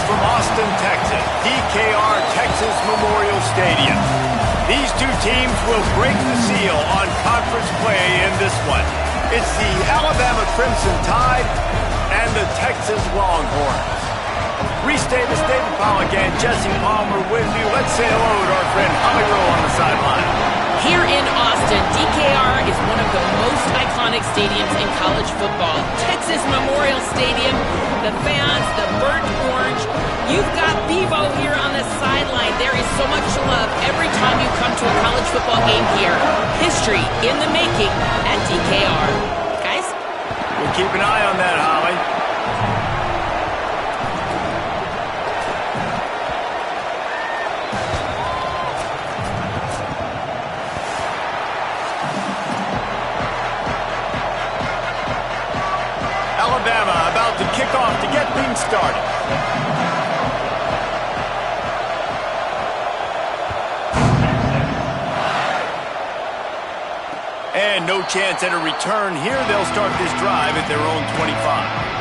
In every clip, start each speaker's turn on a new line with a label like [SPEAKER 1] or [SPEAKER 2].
[SPEAKER 1] from Austin, Texas, DKR Texas Memorial Stadium. These two teams will break the seal on conference play in this one. It's the Alabama Crimson Tide and the Texas Longhorns. Reese Davis, David Pollack, and Jesse Palmer with you. Let's say hello to our friend Holly Rowe on the sideline.
[SPEAKER 2] Here in Austin, DKR is one of the most iconic stadiums in college football. Texas Memorial Stadium, the fans, the burnt orange. You've got Bevo here on the sideline. There is so much love every time you come to a college football game here. History in the making at DKR. Guys?
[SPEAKER 1] We'll keep an eye on that, Holly. Alabama about to kick off to get things started. And no chance at a return here. They'll start this drive at their own 25.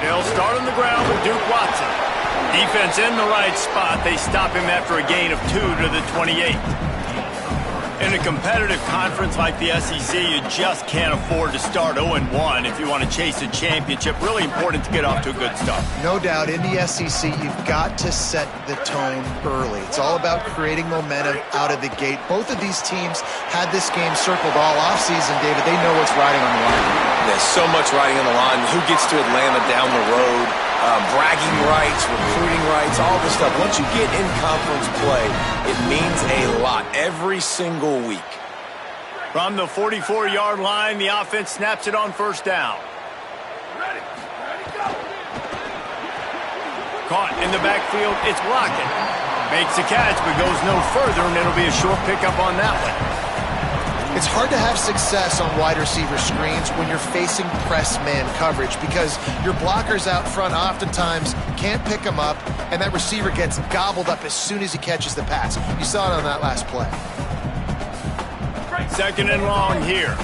[SPEAKER 1] They'll start on the ground with Duke Watson. Defense in the right spot. They stop him after a gain of 2 to the 28. In a competitive conference like the SEC, you just can't afford to start 0-1 if you want to chase a championship. Really important to get off to a good start.
[SPEAKER 3] No doubt, in the SEC, you've got to set the tone early. It's all about creating momentum out of the gate. Both of these teams had this game circled all offseason, David. They know what's riding on the line.
[SPEAKER 4] There's so much riding on the line. Who gets to Atlanta down the road? Bragging rights, recruiting rights, all this stuff. Once you get in conference play, it means a lot every single week.
[SPEAKER 1] From the 44-yard line, the offense snaps it on first down. Caught in the backfield, it's blocking. Makes the catch, but goes no further, and it'll be a short pickup on that one.
[SPEAKER 3] It's hard to have success on wide receiver screens when you're facing press man coverage because your blockers out front oftentimes can't pick them up, and that receiver gets gobbled up as soon as he catches the pass. You saw it on that last play.
[SPEAKER 1] Second and long here.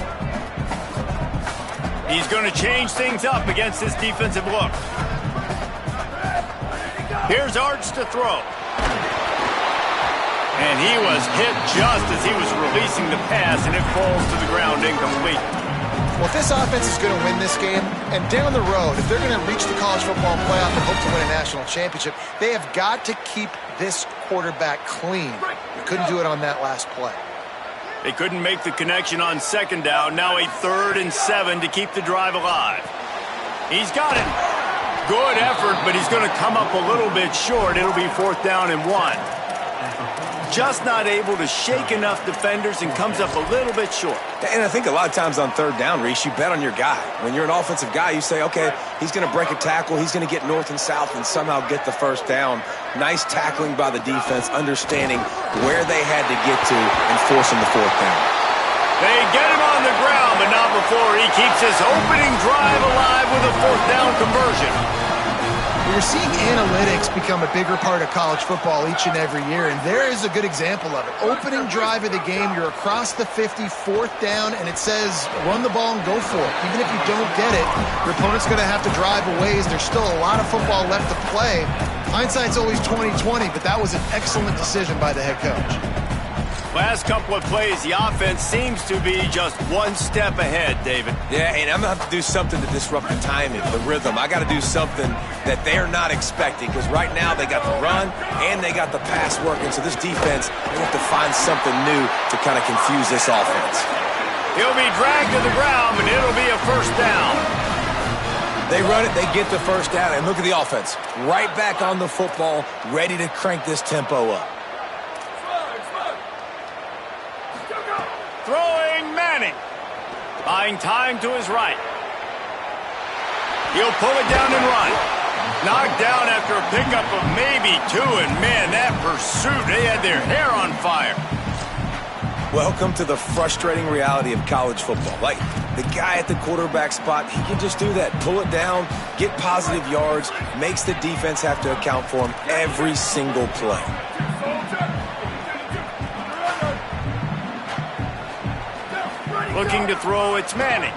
[SPEAKER 1] He's going to change things up against this defensive look. Here's Arch to throw. And he was hit just as he was releasing the pass, and it falls to the ground incomplete.
[SPEAKER 3] Well, if this offense is going to win this game, and down the road, if they're going to reach the college football playoff and hope to win a national championship, they have got to keep this quarterback clean. They couldn't do it on that last play.
[SPEAKER 1] They couldn't make the connection on second down. Now a 3rd and 7 to keep the drive alive. He's got it. Good effort, but he's going to come up a little bit short. It'll be 4th down and 1. Just not able to shake enough defenders and comes up a little bit short.
[SPEAKER 4] And I think a lot of times on 3rd down, Reese, you bet on your guy. When you're an offensive guy, you say, okay, he's going to break a tackle, he's going to get north and south and somehow get the 1st down. Nice tackling by the defense, understanding where they had to get to and forcing the 4th down.
[SPEAKER 1] They get him on the ground, but not before he keeps his opening drive alive with a 4th down conversion.
[SPEAKER 3] We're seeing analytics become a bigger part of college football each and every year, and there is a good example of it. Opening drive of the game, you're across the 50, 4th down, and it says run the ball and go for it. Even if you don't get it, your opponent's going to have to drive a ways. There's still a lot of football left to play. Hindsight's always 20/20, but that was an excellent decision by the head coach.
[SPEAKER 1] Last couple of plays, the offense seems to be just one step ahead, David.
[SPEAKER 4] Yeah, and I'm going to have to do something to disrupt the timing, the rhythm. I got to do something that they're not expecting because right now they got the run and they got the pass working. So this defense, they have to find something new to kind of confuse this offense.
[SPEAKER 1] He'll be dragged to the ground, and it'll be a 1st down.
[SPEAKER 4] They run it, they get the first down, and look at the offense. Right back on the football, ready to crank this tempo up.
[SPEAKER 1] Throwing Manning. Buying time to his right. He'll pull it down and run. Knocked down after a pickup of maybe 2, and man, that pursuit, they had their hair on fire.
[SPEAKER 4] Welcome to the frustrating reality of college football. Like, the guy at the quarterback spot, he can just do that. Pull it down, get positive yards, makes the defense have to account for him every single play.
[SPEAKER 1] Looking to throw, it's Manning.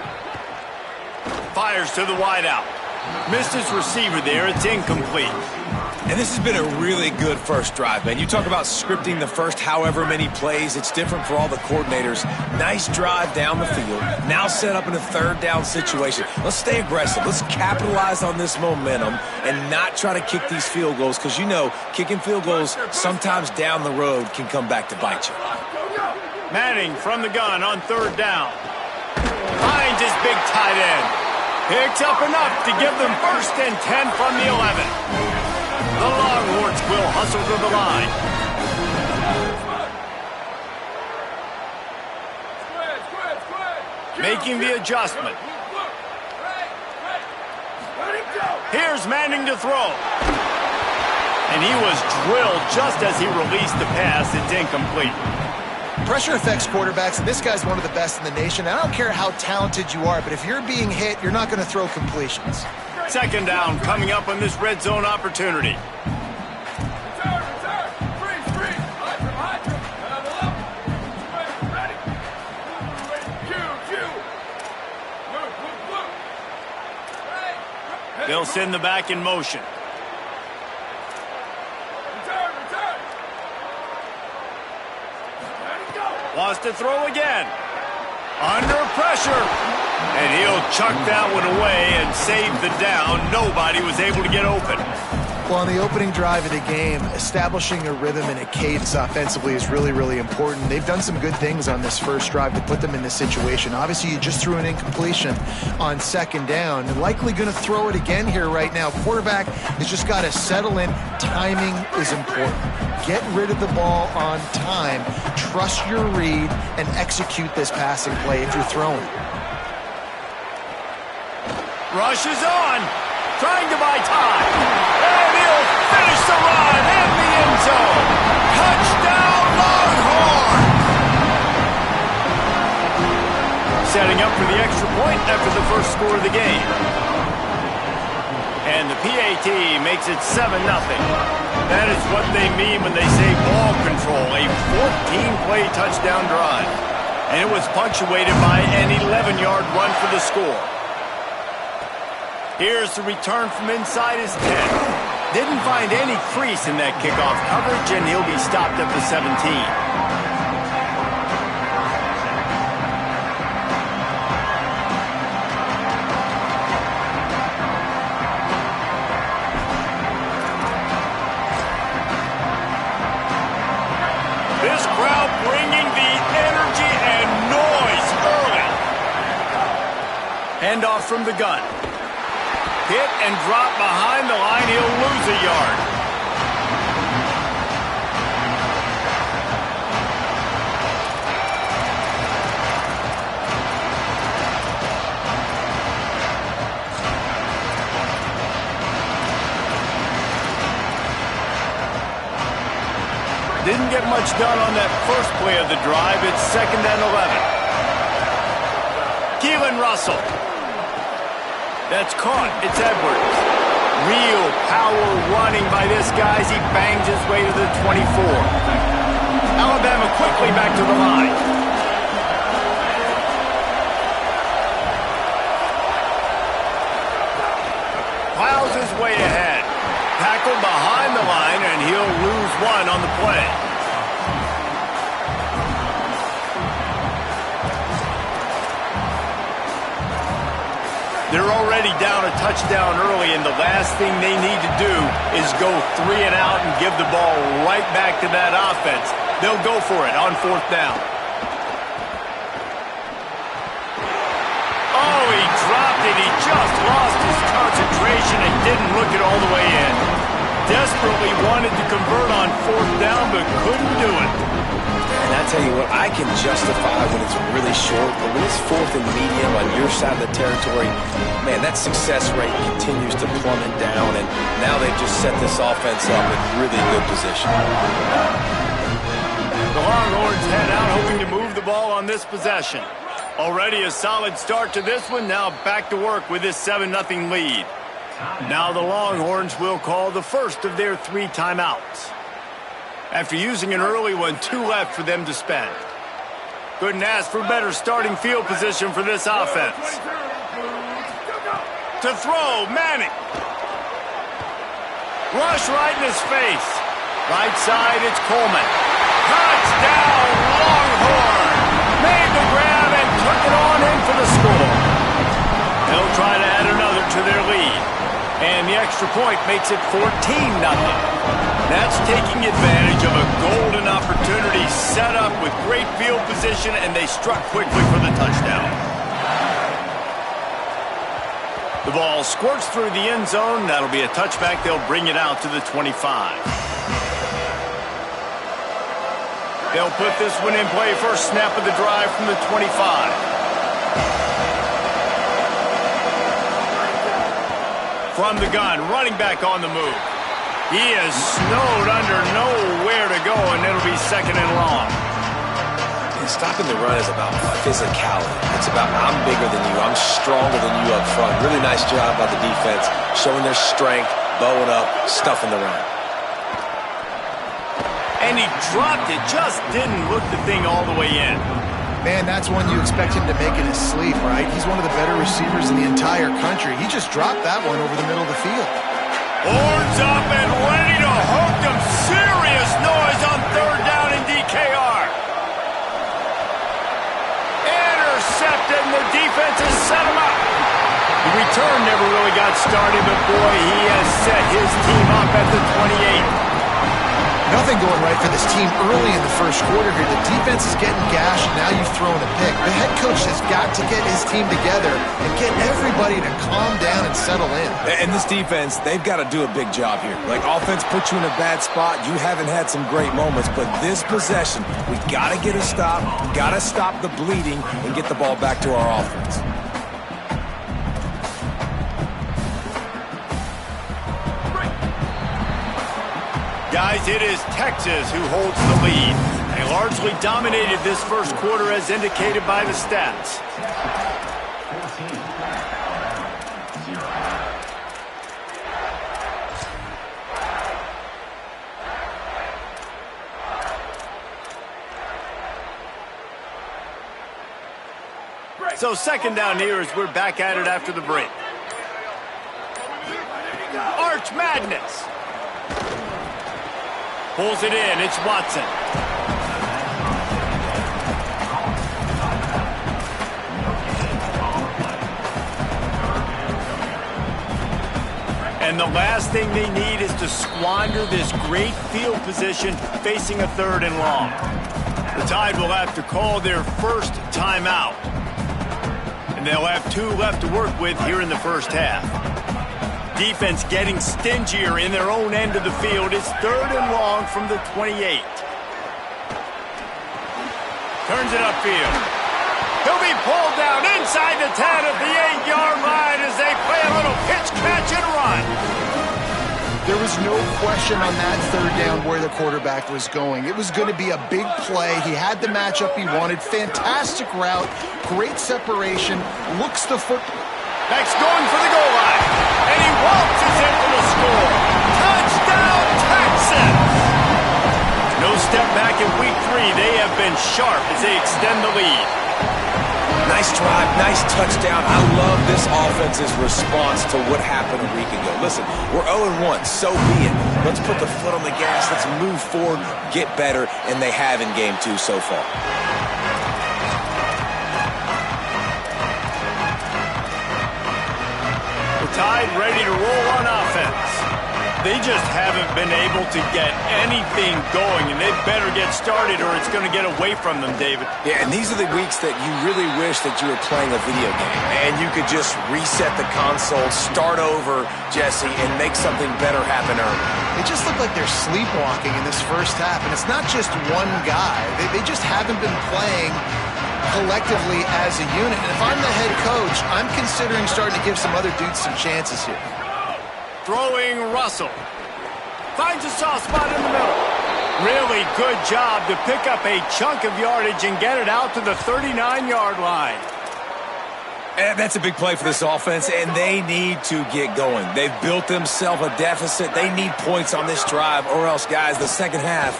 [SPEAKER 1] Fires to the wideout. Missed his receiver there, it's incomplete.
[SPEAKER 4] And this has been a really good first drive, man. You talk about scripting the first however many plays. It's different for all the coordinators. Nice drive down the field. Now set up in a third down situation. Let's stay aggressive. Let's capitalize on this momentum and not try to kick these field goals, because you know kicking field goals sometimes down the road can come back to bite you.
[SPEAKER 1] Manning from the gun on third down. Finds his big tight end. Picks up enough to give them 1st and 10 from the 11. The Longhorns will hustle to the line. Making the adjustment. Here's Manning to throw. And he was drilled just as he released the pass. It's incomplete.
[SPEAKER 3] Pressure affects quarterbacks, and this guy's one of the best in the nation. I don't care how talented you are, but if you're being hit, you're not going to throw completions.
[SPEAKER 1] 2nd down coming up on this red zone opportunity. They'll send the back in motion. Wants to throw again. Under pressure. And he'll chuck that one away and save the down. Nobody was able to get open.
[SPEAKER 3] Well, on the opening drive of the game, establishing a rhythm and a cadence offensively is really, really important. They've done some good things on this first drive to put them in this situation. Obviously, you just threw an incompletion on 2nd down. They're likely going to throw it again here right now. Quarterback has just got to settle in. Timing is important. Get rid of the ball on time. Trust your read and execute this passing play if you're throwing.
[SPEAKER 1] Rush is on. Trying to buy time. And he'll finish the run in the end zone. Touchdown, Longhorn! Setting up for the extra point after the first score of the game. And the PAT makes it 7-0. That is what they mean when they say ball control. A 14-play touchdown drive. And it was punctuated by an 11-yard run for the score. Here's the return from inside his 10. Didn't find any crease in that kickoff coverage, and he'll be stopped at the 17. This crowd bringing the energy and noise early. Handoff from the gun. Hit and drop behind the line. He'll lose a yard. Didn't get much done on that first play of the drive. It's 2nd and 11. Keelan Russell. That's caught. It's Edwards. Real power running by this guy as he bangs his way to the 24. Alabama quickly back to the line. Plows his way ahead. Tackled behind the line, and he'll lose one on the play. They're already down a touchdown early, and the last thing they need to do is go 3 and out and give the ball right back to that offense. They'll go for it on 4th down. Oh, he dropped it. He just lost his touch situation and didn't look it all the way in. Desperately wanted to convert on 4th down, but couldn't do it.
[SPEAKER 4] And I tell you what, I can justify when it's really short, but when it's 4th and medium on your side of the territory, man, that success rate continues to plummet down, and now they've just set this offense up in really good position.
[SPEAKER 1] The Longhorns head out hoping to move the ball on this possession. Already a solid start to this one, now back to work with this 7-0 lead. Now the Longhorns will call the first of their 3 timeouts. After using an early one, 2 left for them to spend. Couldn't ask for better starting field position for this offense. To throw, Manning. Rush right in his face. Right side, it's Coleman. Touchdown, Longhorn. Made the grab and took it on in for the score. They'll try to add another to their lead. And the extra point makes it 14-0. That's taking advantage of a golden opportunity set up with great field position, and they struck quickly for the touchdown. The ball squirts through the end zone. That'll be a touchback. They'll bring it out to the 25. They'll put this one in play. First snap of the drive from the 25. From the gun, running back on the move. He is snowed under, nowhere to go, and it'll be 2nd and long.
[SPEAKER 4] And stopping the run is about physicality. It's about I'm bigger than you, I'm stronger than you up front. Really nice job by the defense, showing their strength, bowing up, stuffing the run.
[SPEAKER 1] And he dropped it, just didn't look the thing all the way in.
[SPEAKER 3] Man, that's one you expect him to make in his sleep, right? He's one of the better receivers in the entire country. He just dropped that one over the middle of the field.
[SPEAKER 1] Horns up and ready to hook them. Serious noise on 3rd down in DKR. Intercepted, and the defense has set him up. The return never really got started, but boy, he has set his team up at the 28.
[SPEAKER 3] Nothing going right for this team early in the first quarter here. The defense is getting gashed, and now you've thrown a pick. The head coach has got to get his team together and get everybody to calm down and settle in.
[SPEAKER 4] And this defense, they've got to do a big job here. Like, offense puts you in a bad spot. You haven't had some great moments, but this possession, we got to get a stop, got to stop the bleeding, and get the ball back to our offense.
[SPEAKER 1] Guys, it is Texas who holds the lead. They largely dominated this first quarter as indicated by the stats. So 2nd down here as we're back at it after the break. Arch Madness. Pulls it in. It's Watson. And the last thing they need is to squander this great field position facing a 3rd and long. The Tide will have to call their first timeout. And they'll have 2 left to work with here in the first half. Defense getting stingier in their own end of the field. It's 3rd and long from the 28. Turns it upfield. He'll be pulled down inside the 10 at the 8-yard line as they play a little pitch, catch, and run.
[SPEAKER 3] There was no question on that 3rd down where the quarterback was going. It was going to be a big play. He had the matchup he wanted. Fantastic route. Great separation. Looks the football.
[SPEAKER 1] Next going for the goal line. And he waltzes in for the score. Touchdown, Texas! No step back in week 3. They have been sharp as they extend the lead.
[SPEAKER 4] Nice drive, nice touchdown. I love this offense's response to what happened a week ago. Listen, we're 0-1, so be it. Let's put the foot on the gas. Let's move forward, get better, and they have in game 2 so far.
[SPEAKER 1] The Tide ready to roll on offense. They just haven't been able to get anything going, and they better get started or it's going to get away from them, David.
[SPEAKER 4] Yeah, and these are the weeks that you really wish that you were playing a video game and you could just reset the console, start over, Jesse, and make something better happen early.
[SPEAKER 3] They just look like they're sleepwalking in this first half, and it's not just one guy. They just haven't been playing collectively as a unit. And if I'm the head coach, I'm considering starting to give some other dudes some chances here.
[SPEAKER 1] Throwing Russell. Finds a soft spot in the middle. Really good job to pick up a chunk of yardage and get it out to the 39-yard line.
[SPEAKER 4] And that's a big play for this offense, and they need to get going. They've built themselves a deficit. They need points on this drive, or else, guys, the second half,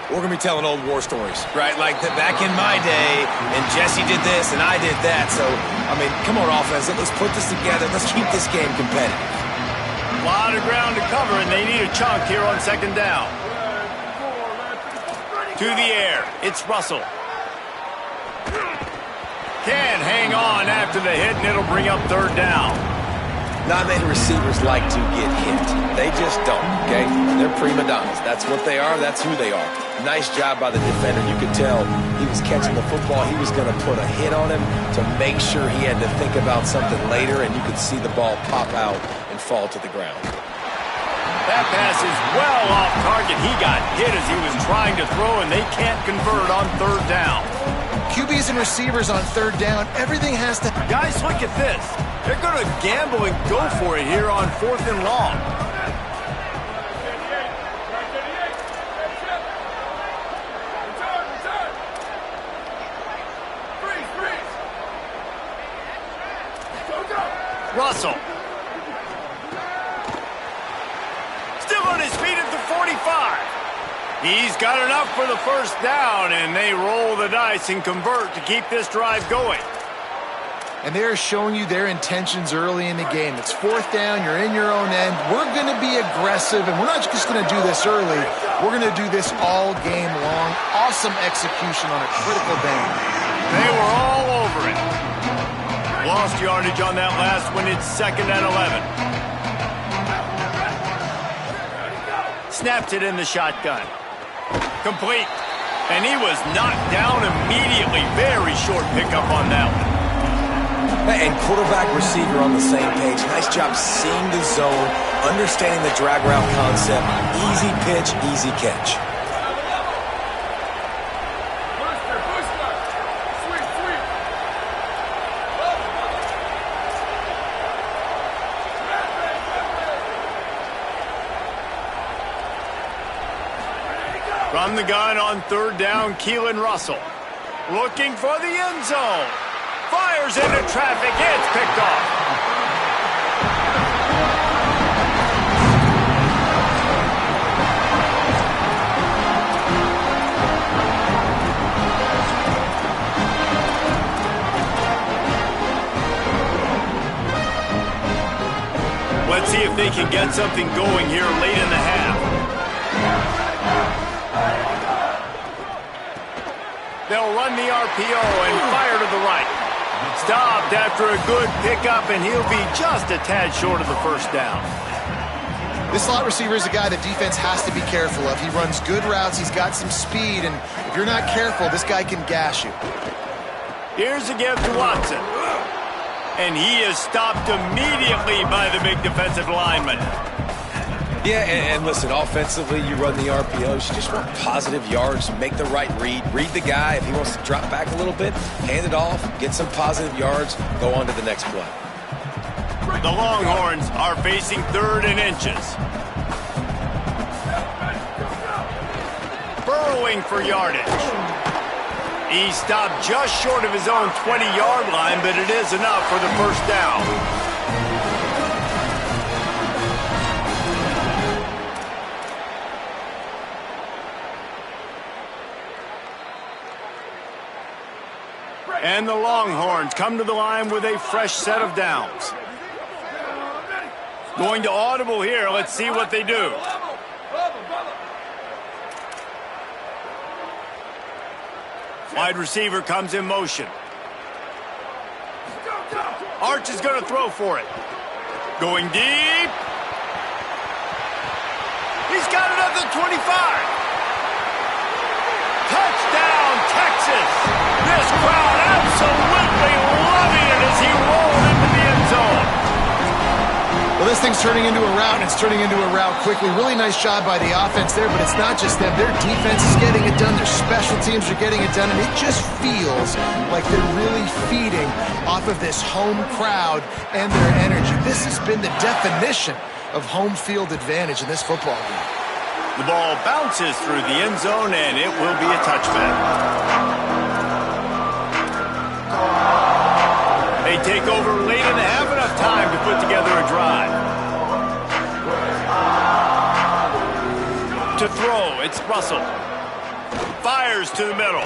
[SPEAKER 4] we're going to be telling old war stories, right? Like back in my day, and Jesse did this, and I did that. So, I mean, come on, offense. Let's put this together. Let's keep this game competitive.
[SPEAKER 1] A lot of ground to cover, and they need a chunk here on second down. To the air. It's Russell. Can't hang on after the hit, and it'll bring up third down.
[SPEAKER 4] Not many receivers like to get hit. They just don't, okay? They're prima donnas. That's what they are. That's who they are. Nice job by the defender. You could tell he was catching the football. He was going to put a hit on him to make sure he had to think about something later, and you could see the ball pop out and fall to the ground.
[SPEAKER 1] That pass is well off target. He got hit as he was trying to throw, and they can't convert on third down.
[SPEAKER 3] QBs and receivers on third down, everything has to...
[SPEAKER 1] Guys, look at this. They're going to gamble and go for it here on fourth and long. Russell. Still on his feet at the 45. He's got enough for the first down, and they roll the dice and convert to keep this drive going.
[SPEAKER 3] And they're showing you their intentions early in the game. It's fourth down, you're in your own end. We're going to be aggressive, and we're not just going to do this early. We're going to do this all game long. Awesome execution on a critical down.
[SPEAKER 1] They were all over it. Lost yardage on that last one. It's second and 11. Snapped it in the shotgun. Complete. And he was knocked down immediately. Very short pickup on that one.
[SPEAKER 4] And quarterback, receiver on the same page. Nice job seeing the zone, understanding the drag route concept. Easy pitch, easy catch.
[SPEAKER 1] From the gun on third down, Keelan Russell. Looking for the end zone. Fires into traffic. It's picked off. Let's see if they can get something going here late in the half. They'll run the RPO and fire to the right. Stopped after a good pickup, and he'll be just a tad short of the first down.
[SPEAKER 3] This slot receiver is a guy the defense has to be careful of. He runs good routes. He's got some speed, and if you're not careful, this guy can gash you.
[SPEAKER 1] Here's a give to Watson. And he is stopped immediately by the big defensive lineman.
[SPEAKER 4] Yeah, and listen, offensively, you run the RPOs. You just want positive yards, make the right read. Read the guy. If he wants to drop back a little bit, hand it off, get some positive yards, go on to the next play.
[SPEAKER 1] The Longhorns are facing third and inches. Burrowing for yardage. He stopped just short of his own 20-yard line, but it is enough for the first down. And the Longhorns come to the line with a fresh set of downs. Going to audible here. Let's see what they do. Wide receiver comes in motion. Arch is going to throw for it. Going deep. He's got it at the 25. Touchdown, Texas. This crowd absolutely loving it as he rolled into the end zone.
[SPEAKER 3] Well, this thing's turning into a rout, and it's turning into a rout quickly. Really nice job by the offense there, but it's not just them. Their defense is getting it done. Their special teams are getting it done, and it just feels like they're really feeding off of this home crowd and their energy. This has been the definition of home field advantage in this football game.
[SPEAKER 1] The ball bounces through the end zone, and it will be a touchback. They take over late and have enough time to put together a drive. To throw, it's Russell. Fires to the middle.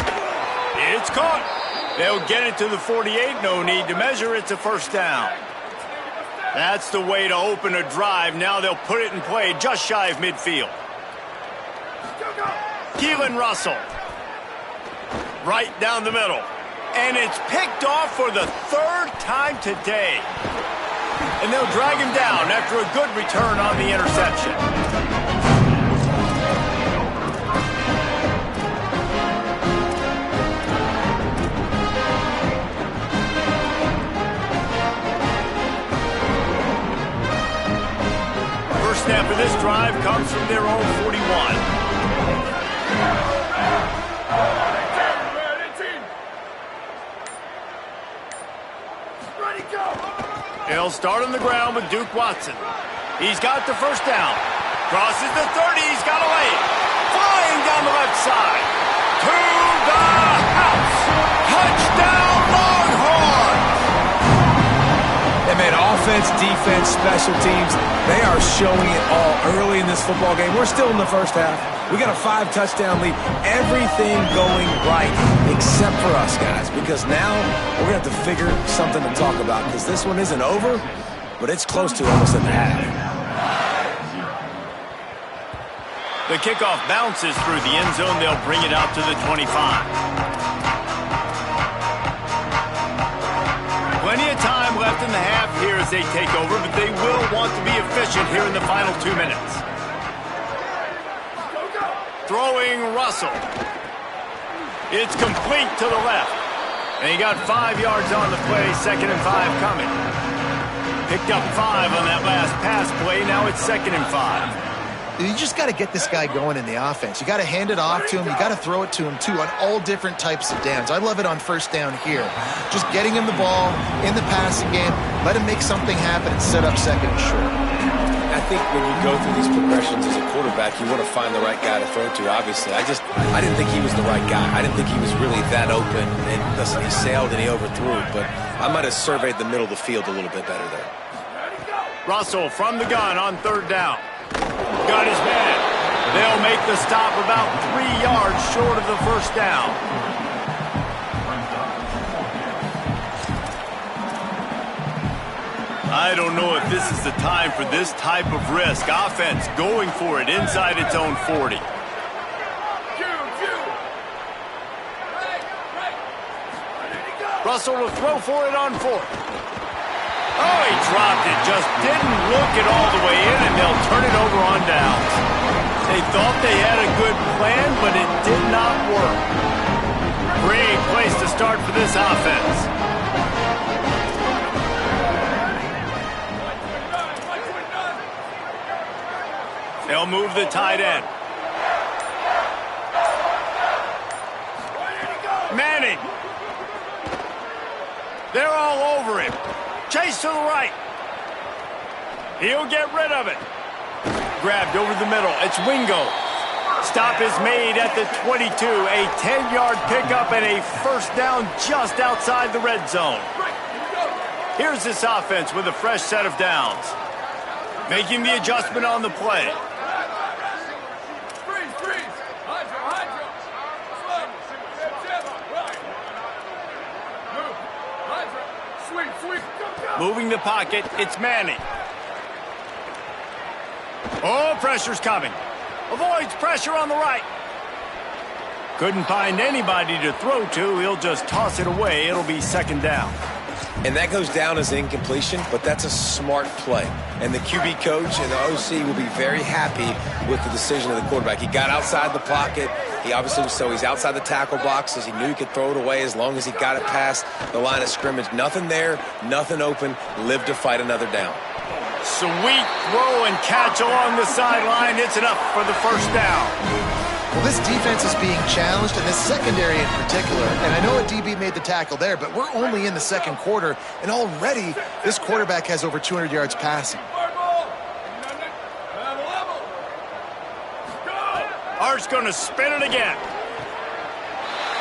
[SPEAKER 1] It's caught. They'll get it to the 48. No need to measure. It's a first down. That's the way to open a drive. Now they'll put it in play just shy of midfield. Keelan Russell. Right down the middle. And it's picked off for the third time today. And they'll drag him down after a good return on the interception. First snap of this drive comes from their own 41. He'll start on the ground with Duke Watson. He's got the first down. Crosses the 30. He's got a lane. Flying down the left side. To the house. Touchdown, Longhorns!
[SPEAKER 4] They made offense, defense, special teams. They are showing it all early in this football game. We're still in the first half. We got a 5-touchdown lead. Everything going right except for us, guys, because now we're going to have to figure something to talk about because this one isn't over, but it's close to almost at the half.
[SPEAKER 1] The kickoff bounces through the end zone. They'll bring it out to the 25. Plenty of time left in the half here as they take over, but they will want to be efficient here in the final 2 minutes. Throwing Russell. It's complete to the left. And he got 5 yards on the play, 2nd and 5 coming. Picked up 5 on that last pass play. Now it's 2nd and 5.
[SPEAKER 3] You just got to get this guy going in the offense. You got to hand it off to him. You got to throw it to him, too, on all different types of downs. I love it on first down here. Just getting him the ball in the passing game, let him make something happen and set up 2nd and short.
[SPEAKER 4] I think when you go through these progressions as a quarterback, you want to find the right guy to throw to, obviously. I didn't think he was the right guy. I didn't think he was really that open. And listen, he sailed and he overthrew, but I might have surveyed the middle of the field a little bit better there.
[SPEAKER 1] Russell from the gun on 3rd down. Got his man. They'll make the stop about 3 yards short of the first down. I don't know if this is the time for this type of risk. Offense going for it inside its own 40. Russell will throw for it on 4th. Oh, he dropped it. Just didn't look it all the way in, and they'll turn it over on downs. They thought they had a good plan, but it did not work. Great place to start for this offense. They'll move the tight end. Manning. They're all over him. Chase to the right. He'll get rid of it. Grabbed over the middle. It's Wingo. Stop is made at the 22. A 10-yard pickup and a first down just outside the red zone. Here's this offense with a fresh set of downs. Making the adjustment on the play. Moving the pocket, it's Manning. Oh, pressure's coming. Avoids pressure on the right. Couldn't find anybody to throw to. He'll just toss it away. It'll be 2nd down.
[SPEAKER 4] And that goes down as incompletion, but that's a smart play. And the QB coach and the OC will be very happy with the decision of the quarterback. He got outside the pocket. He obviously was he's outside the tackle boxes. He knew he could throw it away as long as he got it past the line of scrimmage. Nothing there, nothing open. Live to fight another down.
[SPEAKER 1] Sweet throw and catch along the sideline. It's enough for the first down.
[SPEAKER 3] Well, this defense is being challenged, and this secondary in particular. And I know a DB made the tackle there, but we're only in the second quarter, and already this quarterback has over 200 yards passing.
[SPEAKER 1] Art's going to spin it again.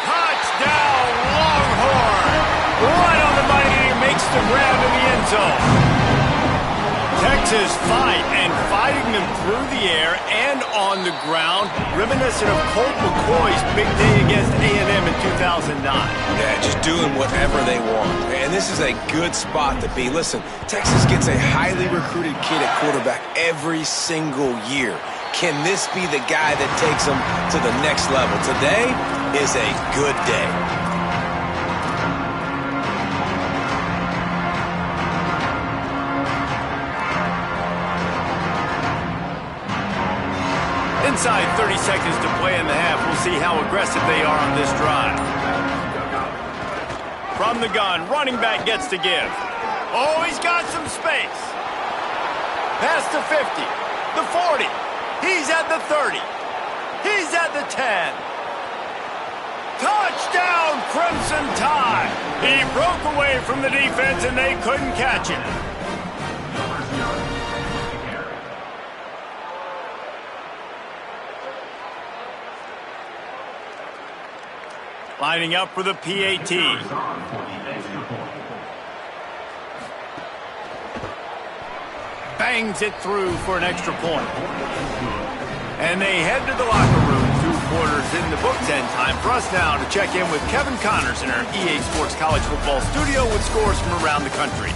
[SPEAKER 1] Touchdown, Longhorn! Right on the money, and he makes the grab in the end zone. Texas fighting them through the air and on the ground, reminiscent of Colt McCoy's big day against A&M in 2009.
[SPEAKER 4] Yeah, just doing whatever they want. And this is a good spot to be. Listen, Texas gets a highly recruited kid at quarterback every single year. Can this be the guy that takes them to the next level? Today is a good day.
[SPEAKER 1] Inside 30 seconds to play in the half. We'll see how aggressive they are on this drive. From the gun, running back gets to give. Oh, he's got some space. Past the 50, the 40. He's at the 30. He's at the 10. Touchdown, Crimson Tide. He broke away from the defense and they couldn't catch him. Lining up for the PAT. Bangs it through for an extra point. And they head to the locker room. 2 quarters in the books, and time for us now to check in with Kevin Connors in our EA Sports College Football studio with scores from around the country.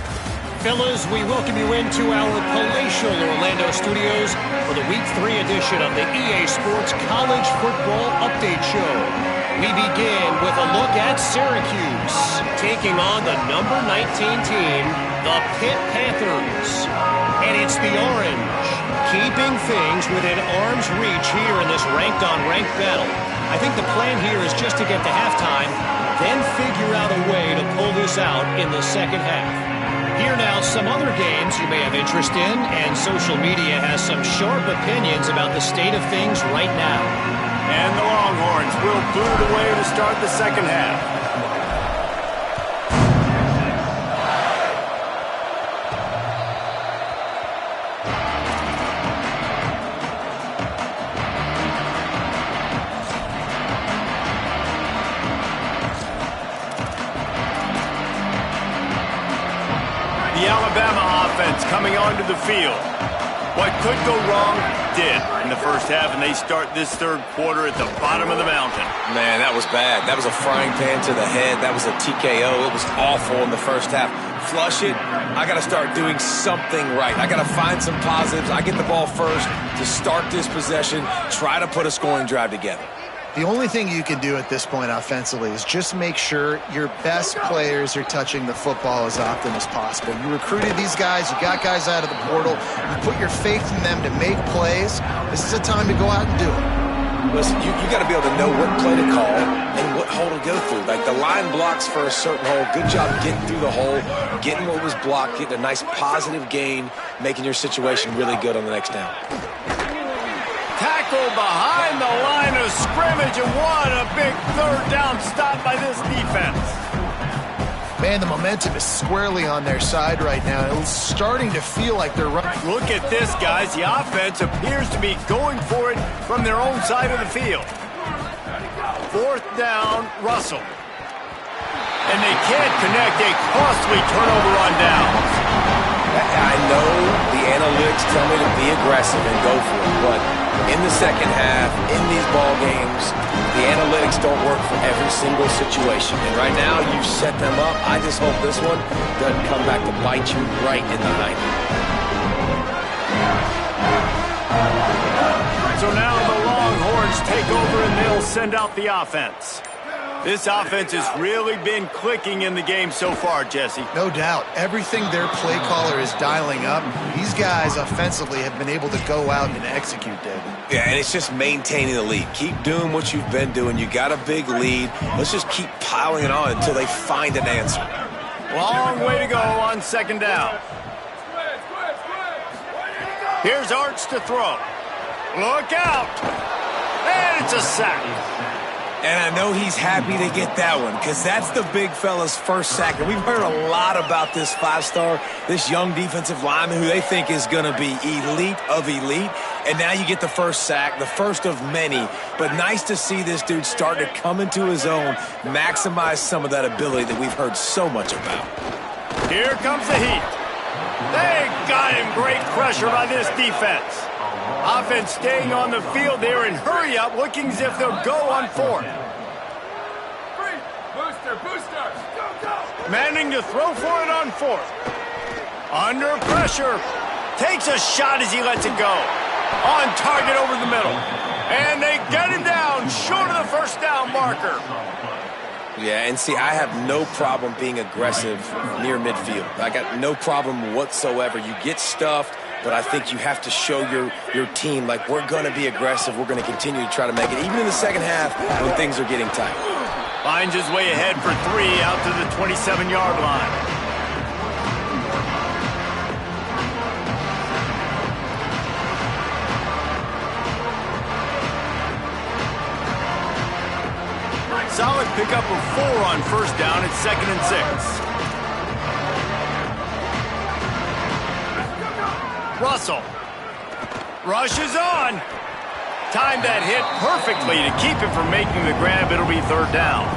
[SPEAKER 5] Fellas, we welcome you into our palatial Orlando studios for the Week 3 edition of the EA Sports College Football Update Show. We begin with a look at Syracuse, taking on the number 19 team, the Pitt Panthers. And it's the Orange, keeping things within arm's reach here in this ranked-on-ranked battle. I think the plan here is just to get to halftime, then figure out a way to pull this out in the second half. Here now, some other games you may have interest in, and social media has some sharp opinions about the state of things right now.
[SPEAKER 1] And the Longhorns will boot it away to start the second half. The Alabama offense coming onto the field. What could go wrong did in the first half, and they start this third quarter at the bottom of the mountain.
[SPEAKER 4] Man, that was bad. That was a frying pan to the head. That was a TKO. It was awful in the first half. Flush it. I got to start doing something right. I got to find some positives. I get the ball first to start this possession, try to put a scoring drive together.
[SPEAKER 3] The only thing you can do at this point offensively is just make sure your best players are touching the football as often as possible. You recruited these guys. You got guys out of the portal. You put your faith in them to make plays. This is a time to go out and do it.
[SPEAKER 4] Listen, you got to be able to know what play to call and what hole to go through. Like the line blocks for a certain hole. Good job getting through the hole, getting what was blocked, getting a nice positive gain, making your situation really good on the next down.
[SPEAKER 1] Tackle behind the line of scrimmage, and what a big third down stop by this defense.
[SPEAKER 3] Man, the momentum is squarely on their side right now. It's starting to feel like they're running.
[SPEAKER 1] Look at this, guys. The offense appears to be going for it from their own side of the field. Fourth down, Russell. And they can't connect. A costly turnover on downs.
[SPEAKER 4] I know the analytics tell me to be aggressive and go for it, but in the second half, in these ball games, the analytics don't work for every single situation. And right now, you've set them up. I just hope this one doesn't come back to bite you right in the hind.
[SPEAKER 1] So now the Longhorns take over and they'll send out the offense. This offense has really been clicking in the game so far, Jesse.
[SPEAKER 3] No doubt. Everything their play caller is dialing up, these guys offensively have been able to go out and execute, David.
[SPEAKER 4] Yeah, and it's just maintaining the lead. Keep doing what you've been doing. You got a big lead. Let's just keep piling it on until they find an answer.
[SPEAKER 1] Long way to go on second down. Here's Arch to throw. Look out. And it's a sack.
[SPEAKER 4] And I know he's happy to get that one because that's the big fella's first sack. And we've heard a lot about this five-star, this young defensive lineman who they think is going to be elite of elite. And now you get the first sack, the first of many. But nice to see this dude start to come into his own, maximize some of that ability that we've heard so much about.
[SPEAKER 1] Here comes the heat. They got him. Great pressure by this defense. Offense staying on the field there and hurry up, looking as if they'll go on fourth. Booster. Go. Manning to throw for it on fourth. Under pressure. Takes a shot as he lets it go. On target over the middle. And they get him down short of the first down marker.
[SPEAKER 4] Yeah, and see, I have no problem being aggressive near midfield. I got no problem whatsoever. You get stuffed, but I think you have to show your team, like, we're going to be aggressive. We're going to continue to try to make it, even in the second half when things are getting tight.
[SPEAKER 1] Finds his way ahead for 3 out to the 27-yard line. Solid pickup of 4 on first down. It's 2nd and 6. Russell rushes on. Timed that hit perfectly to keep him from making the grab. It'll be 3rd down.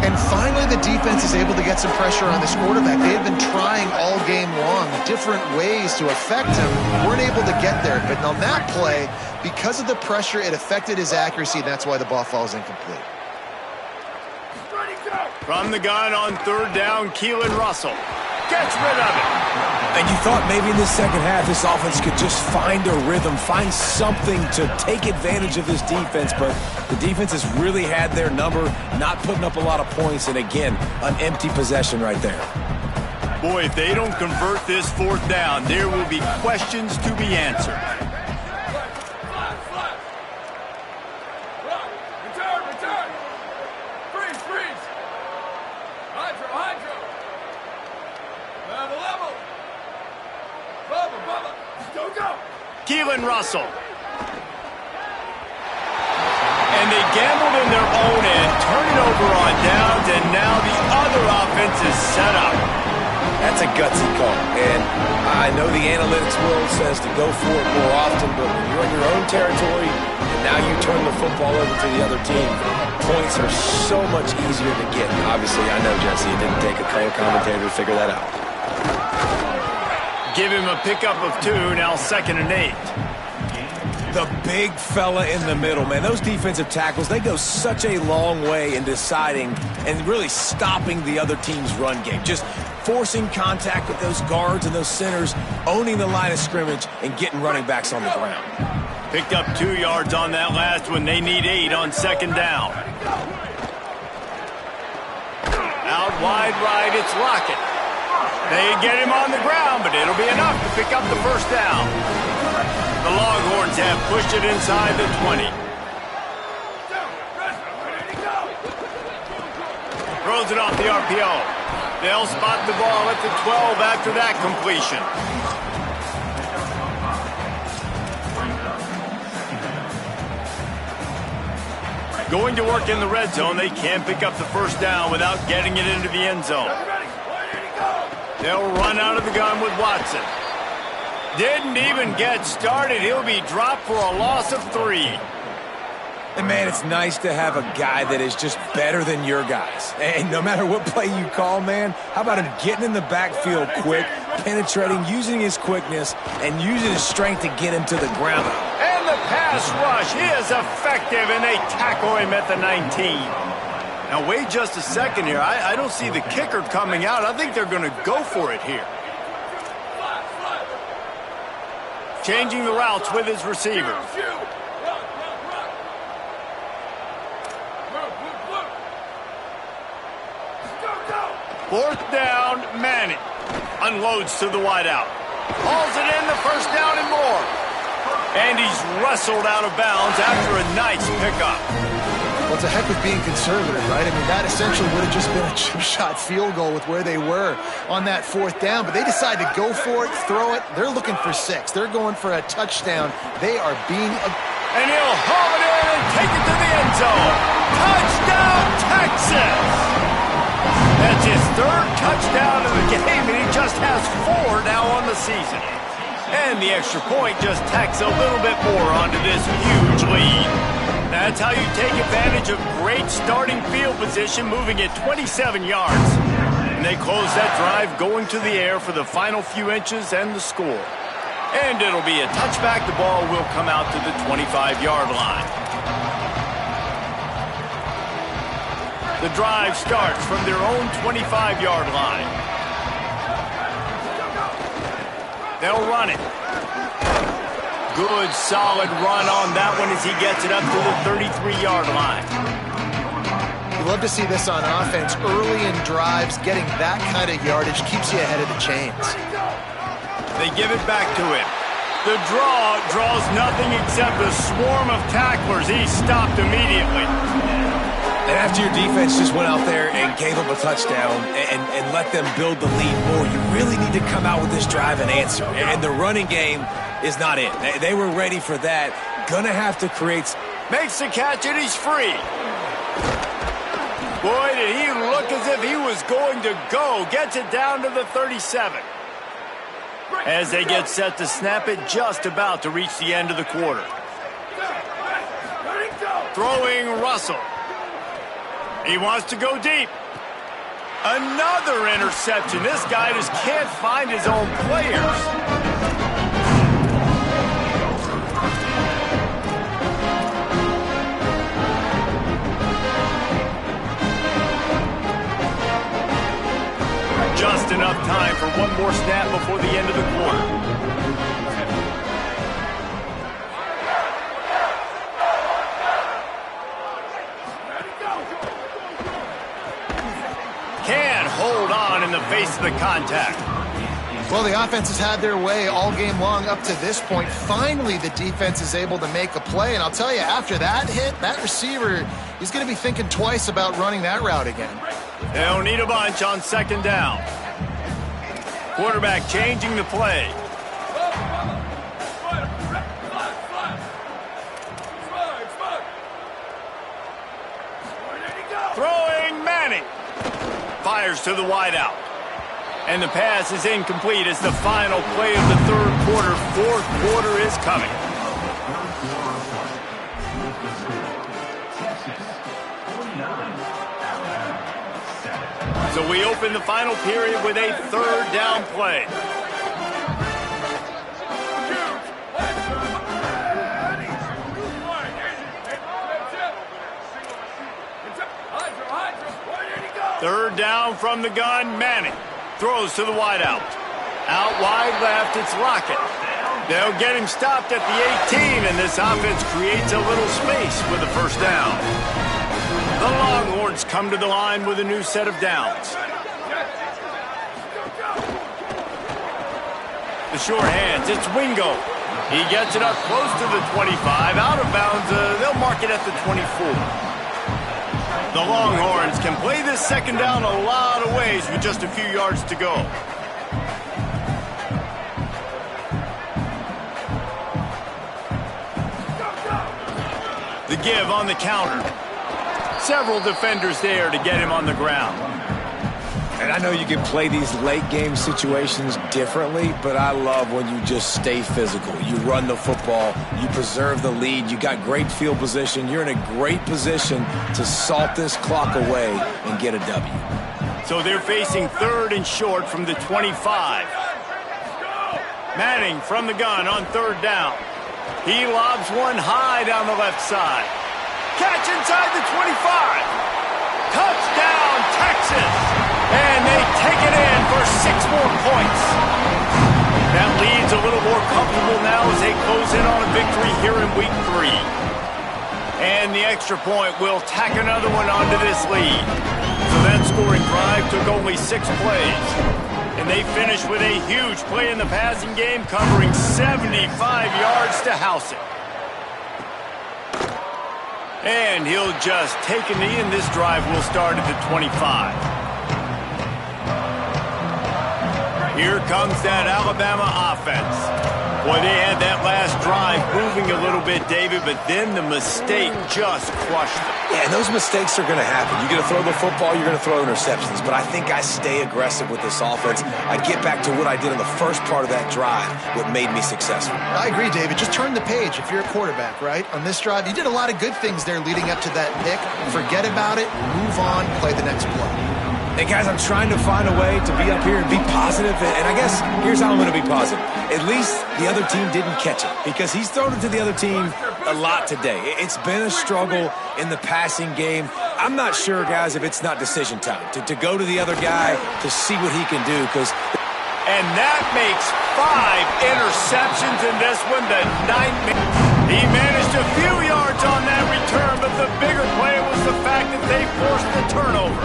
[SPEAKER 3] And finally the defense is able to get some pressure on this quarterback. They have been trying all game long different ways to affect him. Weren't able to get there. But on that play, because of the pressure, it affected his accuracy. That's why the ball falls incomplete.
[SPEAKER 1] From the gun on 3rd down, Keelan Russell gets rid of it.
[SPEAKER 4] And you thought maybe in the second half this offense could just find a rhythm, find something to take advantage of this defense, but the defense has really had their number, not putting up a lot of points, and again, an empty possession right there.
[SPEAKER 1] Boy, if they don't convert this 4th down, there will be questions to be answered. Keelan Russell. And they gambled in their own end, turn it over on downs, and now the other offense is set up.
[SPEAKER 4] That's a gutsy call. And I know the analytics world says to go for it more often, but when you're in your own territory and now you turn the football over to the other team, points are so much easier to get. Obviously, I know, Jesse, it didn't take a color commentator to figure that out.
[SPEAKER 1] Give him a pickup of 2, now 2nd and 8.
[SPEAKER 4] The big fella in the middle, man. Those defensive tackles, they go such a long way in deciding and really stopping the other team's run game. Just forcing contact with those guards and those centers, owning the line of scrimmage, and getting running backs on the ground.
[SPEAKER 1] Picked up 2 yards on that last one. They need 8 on 2nd down. Out wide right, it's Lockett. They get him on the ground, but it'll be enough to pick up the 1st down. The Longhorns have pushed it inside the 20. Throws it off the RPO. They'll spot the ball at the 12 after that completion. Going to work in the red zone, they can't pick up the 1st down without getting it into the end zone. They'll run out of the gun with Watson. Didn't even get started. He'll be dropped for a loss of 3.
[SPEAKER 4] And, man, it's nice to have a guy that is just better than your guys. And no matter what play you call, man, how about him getting in the backfield quick, penetrating, using his quickness, and using his strength to get him to the ground.
[SPEAKER 1] And the pass rush is effective, and they tackle him at the 19. Now, wait just a second here. I don't see the kicker coming out. I think they're going to go for it here. Changing the routes with his receivers. Fourth down, Manning. Unloads to the wideout. Hauls it in, the first down and more. And he's wrestled out of bounds after a nice pickup.
[SPEAKER 3] Well, it's a heck of being conservative, right? I mean, that essentially would have just been a chip shot field goal with where they were on that fourth down. But they decide to go for it, throw it. They're looking for 6. They're going for a touchdown. They are being...
[SPEAKER 1] And he'll haul it in and take it to the end zone. Touchdown, Texas! That's his 3rd touchdown of the game, and he just has 4 now on the season. And the extra point just tacks a little bit more onto this huge lead. That's how you take advantage of great starting field position, moving at 27 yards. And they close that drive going to the air for the final few inches and the score. And it'll be a touchback. The ball will come out to the 25-yard line. The drive starts from their own 25-yard line. They'll run it. Good, solid run on that one as he gets it up to the 33-yard line.
[SPEAKER 3] You love to see this on offense. Early in drives, getting that kind of yardage keeps you ahead of the chains.
[SPEAKER 1] They give it back to him. The draw draws nothing except a swarm of tacklers. He's stopped immediately.
[SPEAKER 4] And after your defense just went out there and gave up a touchdown and let them build the lead more, you really need to come out with this drive and answer. And the running game is not it. They were ready for that. Gonna have to create...
[SPEAKER 1] Makes the catch and he's free. Boy, did he look as if he was going to go. Gets it down to the 37. As they get set to snap it, just about to reach the end of the quarter. Throwing Russell. He wants to go deep. Another interception. This guy just can't find his own players. Just enough time for one more snap before the end of the quarter. Can hold on in the face of the contact.
[SPEAKER 3] Well, the offense has had their way all game long up to this point. Finally, the defense is able to make a play. And I'll tell you, after that hit, that receiver, he's going to be thinking twice about running that route again.
[SPEAKER 1] They'll need a bunch on 2nd down. Quarterback changing the play. Throwing Manning. Fires to the wideout. And the pass is incomplete as the final play of the 3rd quarter. 4th quarter is coming. So we open the final period with a 3rd down play. Third down from the gun, Manning. Throws to the wideout. Out wide left, it's Lockett. They'll get him stopped at the 18, and this offense creates a little space with the first down. The Longhorns come to the line with a new set of downs. The sure hands, it's Wingo. He gets it up close to the 25, out of bounds. They'll mark it at the 24. The Longhorns can play this 2nd down a lot of ways with just a few yards to go. The give on the counter. Several defenders there to get him on the ground.
[SPEAKER 4] And I know you can play these late game situations differently, but I love when you just stay physical. You run the football, you preserve the lead, you got great field position, you're in a great position to salt this clock away and get a W.
[SPEAKER 1] So they're facing 3rd and short from the 25. Manning from the gun on 3rd down. He lobs one high down the left side. Catch inside the 25. Touchdown, Texas! And they take it in for 6 more points. That lead's a little more comfortable now as they close in on a victory here in week 3. And the extra point will tack another one onto this lead. So that scoring drive took only 6 plays. And they finished with a huge play in the passing game, covering 75 yards to house it. And he'll just take a knee, and this drive will start at the 25. Here comes that Alabama offense. Boy, they had that last drive moving a little bit, David, but then the mistake just crushed them.
[SPEAKER 4] Yeah, and those mistakes are going to happen. You're going to throw the football, you're going to throw interceptions. But I think I stay aggressive with this offense. I get back to what I did in the first part of that drive, what made me successful.
[SPEAKER 3] I agree, David. Just turn the page if you're a quarterback, right? On this drive, you did a lot of good things there leading up to that pick. Forget about it, move on, play the next play.
[SPEAKER 4] Hey, guys, I'm trying to find a way to be up here and be positive, and I guess here's how I'm going to be positive. At least the other team didn't catch it, because he's thrown it to the other team a lot today. It's been a struggle in the passing game. I'm not sure, guys, if it's not decision time, to go to the other guy to see what he can do, because...
[SPEAKER 1] And that makes 5 interceptions in this one, the 9th. He managed a few yards on that return, but the bigger play was the fact that they forced the turnover.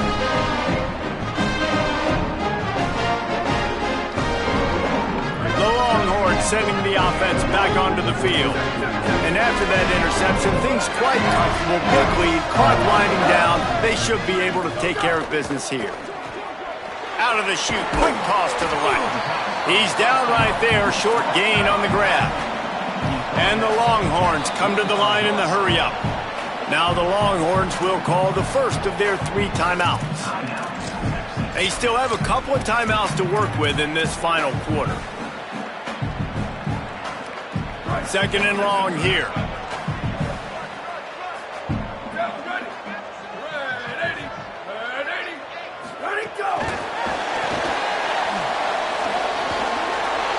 [SPEAKER 1] The Longhorns sending the offense back onto the field. And after that interception, things quite comfortable. Big lead, clock winding down. They should be able to take care of business here. Out of the chute, quick toss to the right. He's down right there, short gain on the grab. And the Longhorns come to the line in the hurry-up. Now the Longhorns will call the first of their 3 timeouts. They still have a couple of timeouts to work with in this final quarter. 2nd and long here.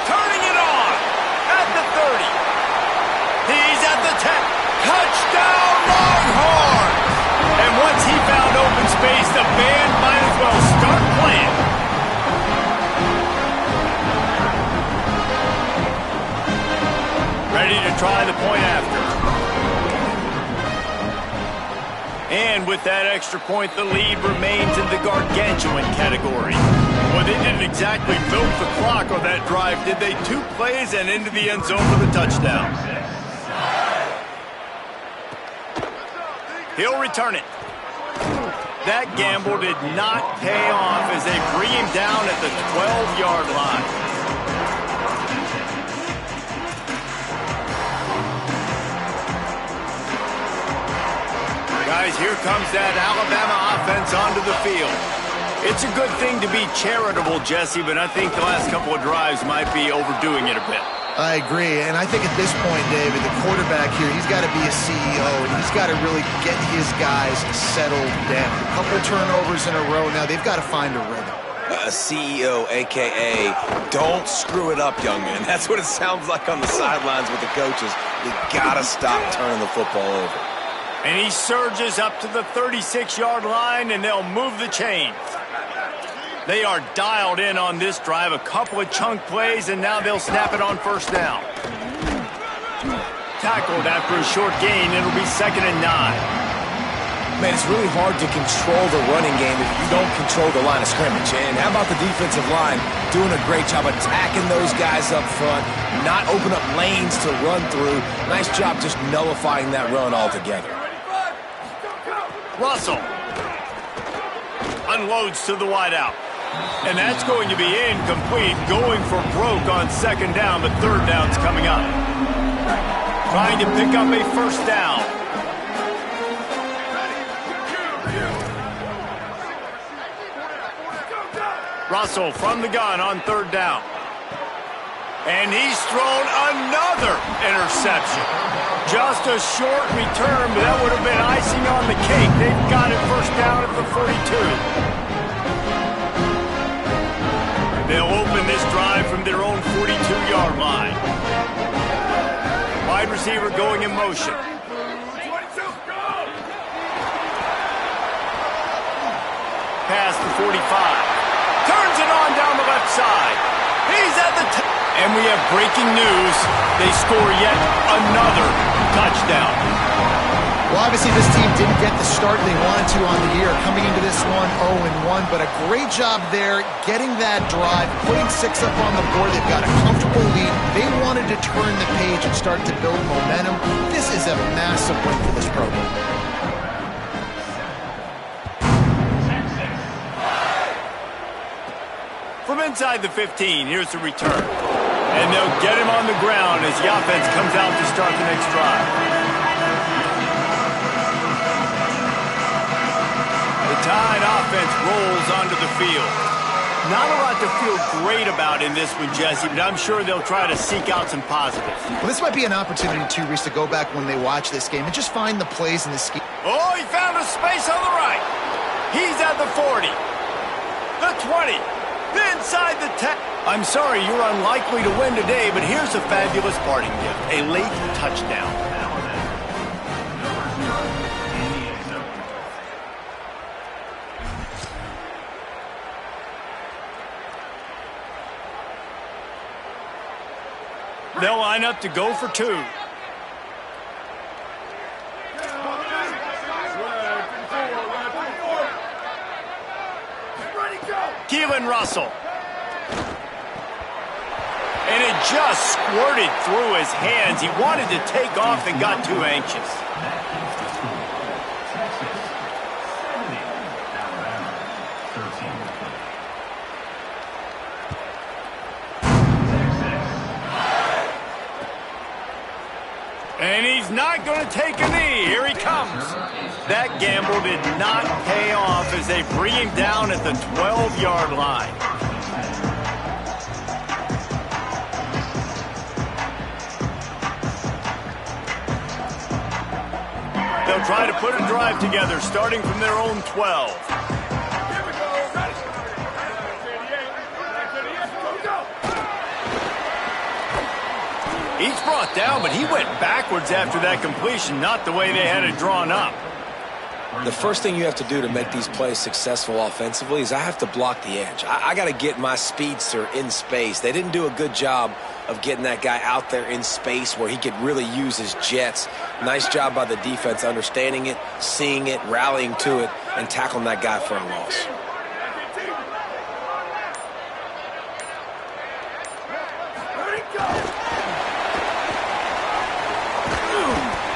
[SPEAKER 1] Turning it on at the 30. He's at the 10. Touchdown Longhorns! And once he found open space, the band might as well start playing. Ready to try the point after. And with that extra point, the lead remains in the gargantuan category. Well, they didn't exactly milk the clock on that drive, did they? 2 plays and into the end zone for the touchdown. He'll return it. That gamble did not pay off as they bring him down at the 12-yard line. Guys, here comes that Alabama offense onto the field. It's a good thing to be charitable, Jesse, but I think the last couple of drives might be overdoing it a bit.
[SPEAKER 3] I agree, and I think at this point, David, the quarterback here, he's got to be a CEO, and he's got to really get his guys settled down. A couple turnovers in a row now, they've got to find a rhythm.
[SPEAKER 4] A CEO, a.k.a. don't screw it up, young man. That's what it sounds like on the sidelines with the coaches. You got to stop turning the football over.
[SPEAKER 1] And he surges up to the 36-yard line, and they'll move the chains. They are dialed in on this drive. A couple of chunk plays, and now they'll snap it on 1st down. Tackled after a short gain. It'll be 2nd and 9.
[SPEAKER 4] Man, it's really hard to control the running game if you don't control the line of scrimmage. And how about the defensive line doing a great job attacking those guys up front, not open up lanes to run through. Nice job just nullifying that run altogether.
[SPEAKER 1] Russell unloads to the wideout. And that's going to be incomplete, going for broke on 2nd down, but 3rd down's coming up. Trying to pick up a 1st down. Russell from the gun on 3rd down. And he's thrown another interception. Just a short return, but that would have been icing on the cake. They've got it 1st down at the 42. They'll open this drive from their own 42-yard line. Wide receiver going in motion. Past the 45. Turns it on down the left side. He's at the and we have breaking news. They score yet another touchdown.
[SPEAKER 3] Well, obviously this team didn't get the start they wanted to on the year, coming into this one 0-1, but a great job there getting that drive, putting 6 up on the board. They've got a comfortable lead. They wanted to turn the page and start to build momentum. This is a massive win for this program.
[SPEAKER 1] From inside the 15, here's the return. And they'll get him on the ground as the offense comes out to start the next drive. The Tide offense rolls onto the field. Not a lot to feel great about in this one, Jesse, but I'm sure they'll try to seek out some positives.
[SPEAKER 3] Well, this might be an opportunity, too, Reese, to go back when they watch this game and just find the plays in the scheme.
[SPEAKER 1] Oh, he found a space on the right. He's at the 40, the 20, inside the 10. I'm sorry, you're unlikely to win today, but here's a fabulous parting gift, a late touchdown. They'll line up to go for 2. Keelan Russell. And it just squirted through his hands. He wanted to take off and got too anxious. And he's not going to take a knee. Here he comes. That gamble did not pay off as they bring him down at the 12-yard line. They'll try to put a drive together, starting from their own 12. He's brought down, but he went backwards after that completion, not the way they had it drawn up.
[SPEAKER 4] The first thing you have to do to make these plays successful offensively is I have to block the edge. I got to get my speedster in space. They didn't do a good job of getting that guy out there in space where he could really use his jets. Nice job by the defense understanding it, seeing it, rallying to it, and tackling that guy for a loss.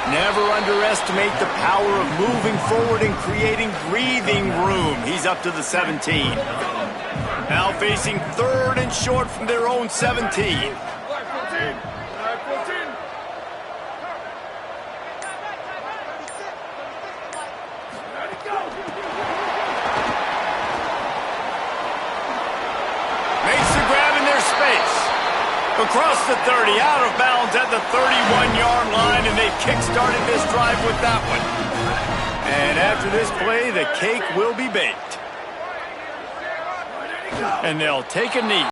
[SPEAKER 1] Never underestimate the power of moving forward and creating breathing room. He's up to the 17. Now facing 3rd and short from their own 17. Makes the grab in their space. Across the 30, out of bounds at the 31-yard line, and they've kick-started this drive with that one. And after this play, the cake will be baked. And they'll take a knee.